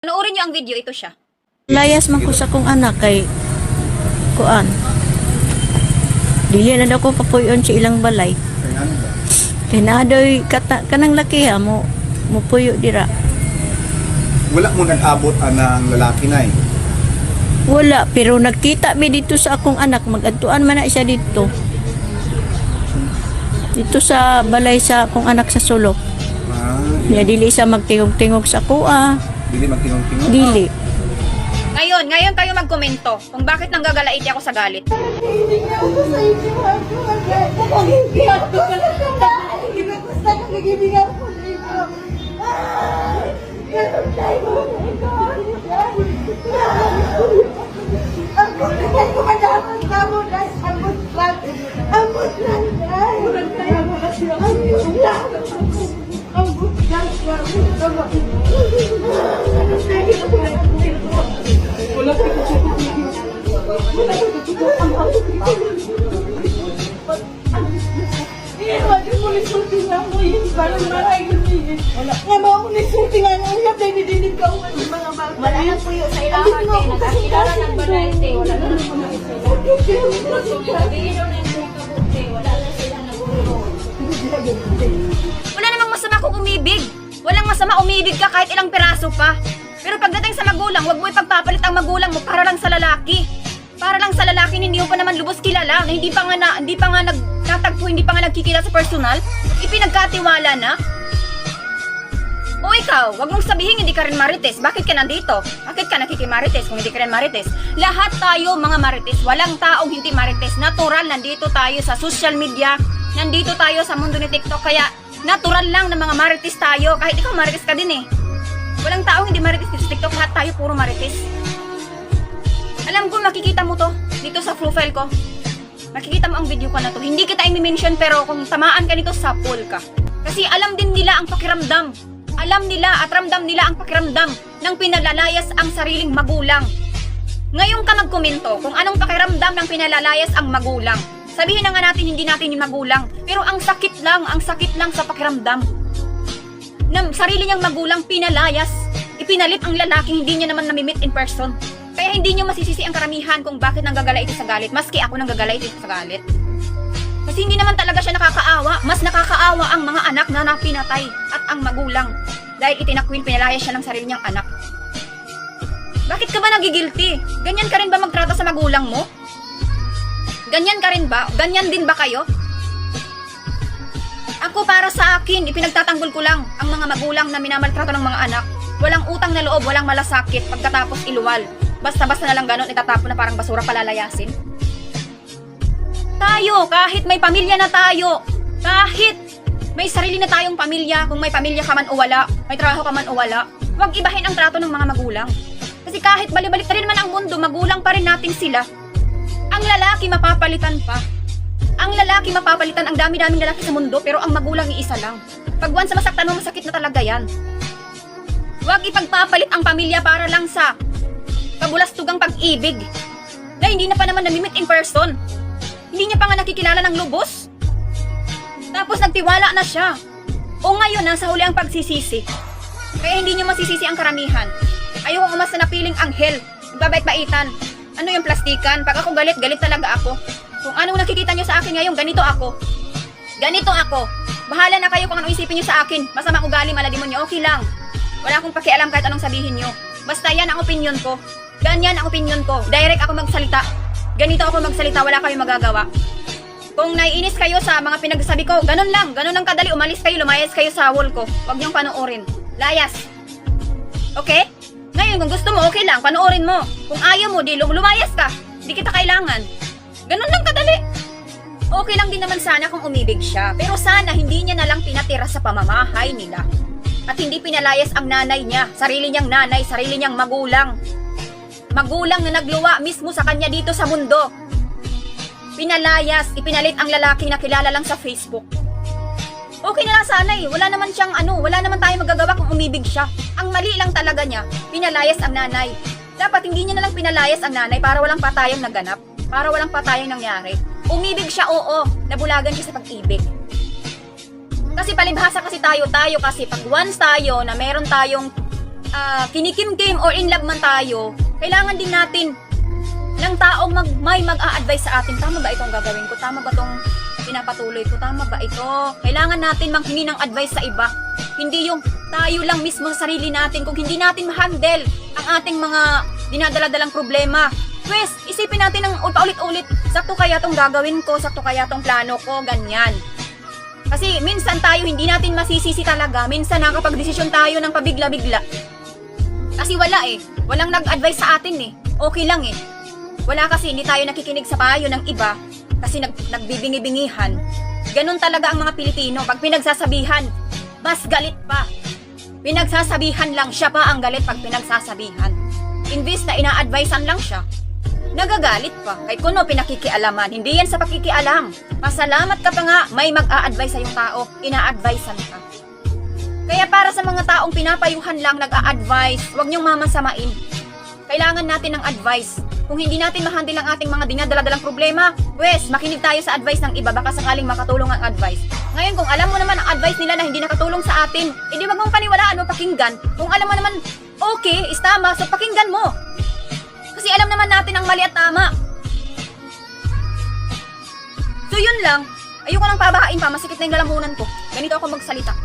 Panoorin niyo ang video, ito siya. Layas man ko sa kong anak kay kuan. Dili na daw ko papuyon sa ilang balay. Kay naadoy kanang laki ha mo puyo dira. Wala mo nag-abot anang lalaki na eh. Wala, pero nagkita mi dito sa akong anak, mag-adtuan man na siya dito. Dito sa balay sa akong anak sa sulok. Niya dili siya magtingog-tingog sa kuha. Dili magtingong-tingong. Dili. Ngayon kayo magkomento kung bakit nanggagalaiti ako sa galit. Hindi niya ako sa inyo. Kung hindi ako hindi ko gusto na nagibigay ako sa inyo. Ganun tayo. Ang kulay ko madaman sa mo na amot lang. Amot lang dahil. Amot lang. Amot lang. Amot wala ka ito. Wala ka ito. Wala mo nisulti nga mo yun. Parang maray ko yun. Nga mo ako nisulti nga nga. Uyak na nidinid ka uwan ng mga bata. Wala na po yun sa ilahan, nagkakilala ng balaite, wala na naman na sila. Wala namang masama kung umibig. Walang masama umibig ka kahit ilang piraso pa. Pero pagdating sa magulang, wag mo ipagpapalit ang magulang mo para lang sa lalaki. Para lang sa lalaki, hindi mo pa naman lubos kilala, na hindi pa nga nagtatagpo, hindi pa nga nagkikita sa personal, ipinagkatiwala na. O ikaw, wag mong sabihin hindi ka rin marites. Bakit ka nandito? Bakit ka nakikimarites kung hindi ka rin marites? Lahat tayo mga marites, walang taong hindi marites. Natural, nandito tayo sa social media, nandito tayo sa mundo ni TikTok, kaya natural lang na mga marites tayo. Kahit ikaw marites ka din eh. Walang taong hindi marites dito sa TikTok, lahat tayo puro marites. Alam ko makikita mo to dito sa profile ko. Makikita mo ang video ko na to. Hindi kita i-mention pero kung tamaan ka nito, sapol ka. Kasi alam din nila ang pakiramdam. Alam nila at ramdam nila ang pakiramdam ng pinalalayas ang sariling magulang. Ngayon ka magkomento kung anong pakiramdam ng pinalalayas ang magulang. Sabihin na nga natin hindi natin yung magulang. Pero ang sakit lang sa pakiramdam. Ng sarili niyang magulang pinalayas. Ipinalit ang lalaki, hindi niya naman namimit in person. Kaya hindi niyo masisisi ang karamihan kung bakit nanggagalaiti sa galit. Maski ako nanggagalaiti sa galit. Kasi hindi naman talaga siya nakakaawa. Mas nakakaawa ang mga anak na napinatay at ang magulang. Dahil itinakwil, pinalayas siya ng sarili niyang anak. Bakit ka ba nagigilty? Ganyan ka rin ba magtrato sa magulang mo? Ganyan ka rin ba? Ganyan din ba kayo? Ako para sa akin, ipinagtatanggol ko lang ang mga magulang na minamaltrato ng mga anak. Walang utang na loob, walang malasakit pagkatapos iluwal. Basta-basta na lang ganon, itatapon na parang basura palalayasin. Tayo, kahit may pamilya na tayo, kahit may sarili na tayong pamilya, kung may pamilya ka man o wala, may trabaho ka man o wala, huwag ibahin ang trato ng mga magulang. Kasi kahit bali-balik rin man ang mundo, magulang pa rin natin sila. Ang lalaki mapapalitan pa. Ang lalaki mapapalitan, ang dami-daming lalaki sa mundo, pero ang magulang iisa lang. Pag once masaktan mo, masakit na talaga yan. Huwag ipagpapalit ang pamilya para lang sa kabulastugang pag-ibig na hindi na pa naman namimit in person. Hindi niya pa nga nakikilala ng lubos. Tapos nagtiwala na siya. O ngayon, nasa huli ang pagsisisi. Kaya hindi niyo masisisi ang karamihan. Ayoko mas na napiling anghel. Nagbabait-baitan. Ano yung plastikan? Pag ako galit, galit talaga ako. Kung anong nakikita niyo sa akin ngayon, ganito ako. Ganito ako. Bahala na kayo kung anong isipin niyo sa akin. Masama ugali, malademonyo, okay lang. Wala akong pakialam kahit anong sabihin niyo. Basta yan ang opinion ko. Ganyan ang opinion ko. Direct ako magsalita. Ganito ako magsalita, wala kayong magagawa. Kung naiinis kayo sa mga pinagsasabi ko, ganun lang ang kadali, umalis kayo, lumayas kayo sa wall ko. Huwag niyong panoorin. Layas. Okay? Ngayon, kung gusto mo, okay lang, panoorin mo. Kung ayaw mo, di lumayas ka. Di kita kailangan. Ganun lang kadali. Okay lang din naman sana kung umibig siya. Pero sana hindi niya nalang pinatira sa pamamahay nila. At hindi pinalayas ang nanay niya, sarili niyang nanay, sarili niyang magulang. Magulang na nagluwa mismo sa kanya dito sa mundo. Pinalayas, ipinalit ang lalaking nakilala lang sa Facebook. Okay na lang sana eh. Wala naman siyang wala naman tayong magagawa kung umibig siya. Ang mali lang talaga niya, pinalayas ang nanay. Dapat hindi niya nalang pinalayas ang nanay para walang patayang naganap. Para walang patayang nangyari. Umibig siya, oo. Nabulagan siya sa pag-ibig. Kasi palibhasa kasi tayo kasi pag once tayo na meron tayong kinikim-kim or in love man tayo, kailangan din natin ng taong may mag-a-advise sa atin. Tama ba itong gagawin ko? Tama ba itong pinapatuloy ko? Tama ba ito? Kailangan natin manghingi ng advice sa iba. Hindi yung tayo lang mismo sa sarili natin. Kung hindi natin ma-handle ang ating mga dinadala-dalang problema, pues, isipin natin ng paulit-ulit, sakto kaya itong gagawin ko, sakto kaya itong plano ko, ganyan. Kasi minsan tayo hindi natin masisisi talaga. Minsan nakapag-desisyon tayo ng pabigla-bigla. Kasi wala eh. Walang nag-advise sa atin eh. Okay lang eh. Wala kasi, hindi tayo nakikinig sa payo ng iba. Kasi nagbibingi-bingihan. Ganun talaga ang mga Pilipino. Pag pinagsasabihan, mas galit pa. Pinagsasabihan lang, siya pa ang galit pag pinagsasabihan. Imbis na ina-advisean lang siya, nagagalit pa. Kay kuno pinakikialaman. Hindi yan sa pakikialam. Masalamat ka pa nga, may mag-a-advise sa yung tao. Ina-advisean ka. Kaya para sa mga taong pinapayuhan lang, nag-a-advise, huwag niyong mamasamain. Kailangan natin ng advice. Kung hindi natin ma-handle ang ating mga dinadala-dalang problema, pues, makinig tayo sa advice ng iba, baka sakaling makatulong ang advice. Ngayon, kung alam mo naman ang advice nila na hindi nakatulong sa atin, edi wag mong paniwalaan o pakinggan. Kung alam mo naman, okay, is tama, so pakinggan mo. Kasi alam naman natin ang mali at tama. So yun lang. Ayoko nang pabahain pa, masikip na yung lalamunan ko. Ganito ako magsalita.